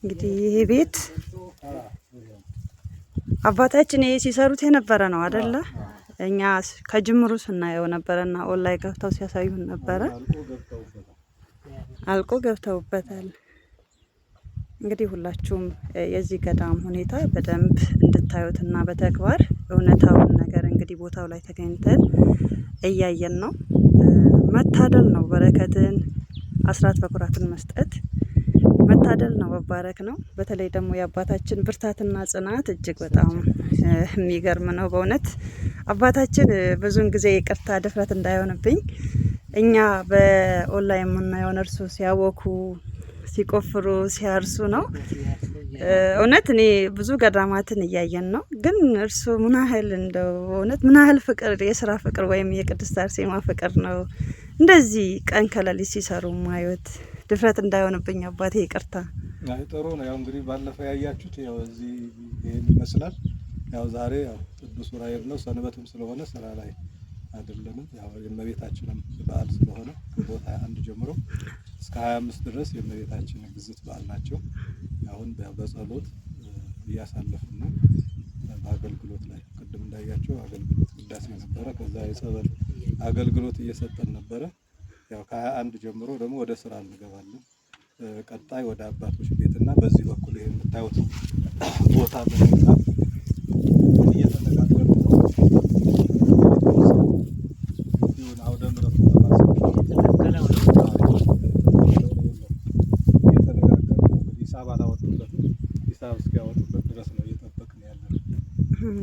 እንግዲህ ይሄ ቤት አባታችን ይሄ ሲሰሩት የነበረ ነው አይደለ? እኛ ከጅምሩ ስናየው ነበርና ኦንላይን ገብተው ሲያሳዩን ነበረ። አልቆ ገብተውበታል። እንግዲህ ሁላችሁም የዚህ ገዳም ሁኔታ በደንብ እንድታዩትና በተግባር እውነታውን ነገር እንግዲህ ቦታው ላይ ተገኝተን እያየን ነው። መታደል ነው። በረከትን አስራት በኩራትን መስጠት መታደል ነው፣ መባረክ ነው። በተለይ ደግሞ የአባታችን ብርታትና ጽናት እጅግ በጣም የሚገርም ነው። በእውነት አባታችን ብዙውን ጊዜ ይቅርታ ድፍረት እንዳይሆንብኝ እኛ በኦንላይን የምናየውን እርሱ ሲያወኩ ሲቆፍሩ ሲያርሱ ነው። እውነት እኔ ብዙ ገዳማትን እያየን ነው። ግን እርሱ ምን ያህል እንደው እውነት ምን ያህል ፍቅር የስራ ፍቅር ወይም የቅድስት አርሴማ ፍቅር ነው እንደዚህ ቀን ከሌሊት ሲሰሩ ማየት። ድፍረት እንዳይሆንብኝ አባቴ ይቅርታ። ጥሩ ነው። ያው እንግዲህ ባለፈው ያያችሁት ያው እዚህ ይሄን ይመስላል። ያው ዛሬ ያው ቅዱስ ዑራኤል ነው፣ ሰንበትም ስለሆነ ስራ ላይ አይደለንም። ያው የእመቤታችንም በዓል ስለሆነ ከቦታ 21 ጀምሮ እስከ 25 ድረስ የእመቤታችን ግዝት በዓል ናቸው። አሁን በጸሎት እያሳለፍን ነው። በአገልግሎት ላይ ቅድም እንዳያቸው አገልግሎት ቅዳሴ ነበረ። ከዛ የጸበል አገልግሎት እየሰጠን ነበረ። ያው ከ21 ጀምሮ ደግሞ ወደ ስራ እንገባለን። ቀጣይ ወደ አባቶች ቤትና በዚህ በኩል ይሄ የምታዩት ቦታ በመጣ እየተነጋገርን ነው። ይሁን አውደ ምሕረቱ ሂሳብ አላወጡበትም። ሂሳብ እስኪያወጡበት ድረስ ነው እየጠበቅን ያለን።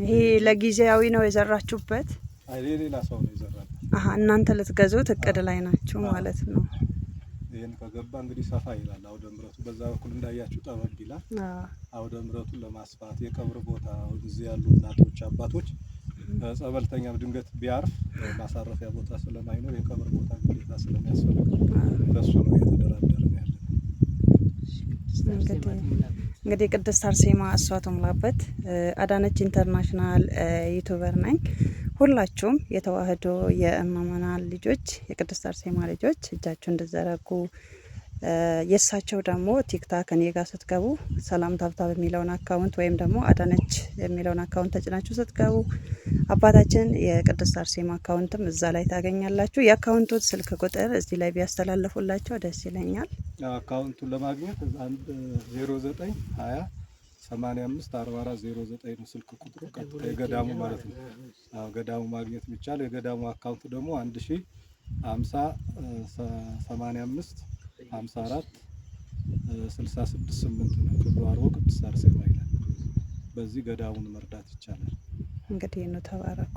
ይሄ ለጊዜያዊ ነው የዘራችሁበት? አይ ሌላ ሰው ነው የዘራበት። እናንተ ልትገዙት እቅድ ላይ ናችሁ ማለት ነው። ይሄን ከገባ እንግዲህ ሰፋ ይላል አውደ ምሕረቱ። በዛ በኩል እንዳያችሁ ጠበብ ይላል። አውደ ምሕረቱን ለማስፋት የቀብር ቦታ እዚህ ያሉ እናቶች አባቶች ጸበልተኛም ድንገት ቢያርፍ ማሳረፊያ ቦታ ስለማይኖር የቀብር ቦታ ግዴታ ስለሚያስፈልግ ለሱ ነው እየተደራደርን ያለን። እንግዲህ ቅድስት አርሴማ እሷ ትሙላበት አዳነች ኢንተርናሽናል ዩቲዩበር ነኝ። ሁላችሁም የተዋህዶ የእመናን ልጆች የቅድስት አርሴማ ልጆች እጃችሁ እንድዘረጉ የእሳቸው ደግሞ ቲክታክ እኔ ጋር ስትገቡ ሰላም ታብታብ የሚለውን አካውንት ወይም ደግሞ አዳነች የሚለውን አካውንት ተጭናችሁ ስትገቡ አባታችን የቅድስት አርሴማ አካውንትም እዛ ላይ ታገኛላችሁ። የአካውንቱ ስልክ ቁጥር እዚህ ላይ ቢያስተላልፉላቸው ደስ ይለኛል። አካውንቱን ለማግኘት 0920 85 44 09 ነው ስልክ ቁጥሩ። ቀጥታ የገዳሙ ማለት ነው። ገዳሙ ማግኘት የሚቻል የገዳሙ አካውንት ደግሞ 1050 85 54 66 8 ነው። ክብሩ አርቦ ቅድስት አርሴማ ይላል። በዚህ ገዳሙን መርዳት ይቻላል። እንግዲህ ነው። ተባረኩ።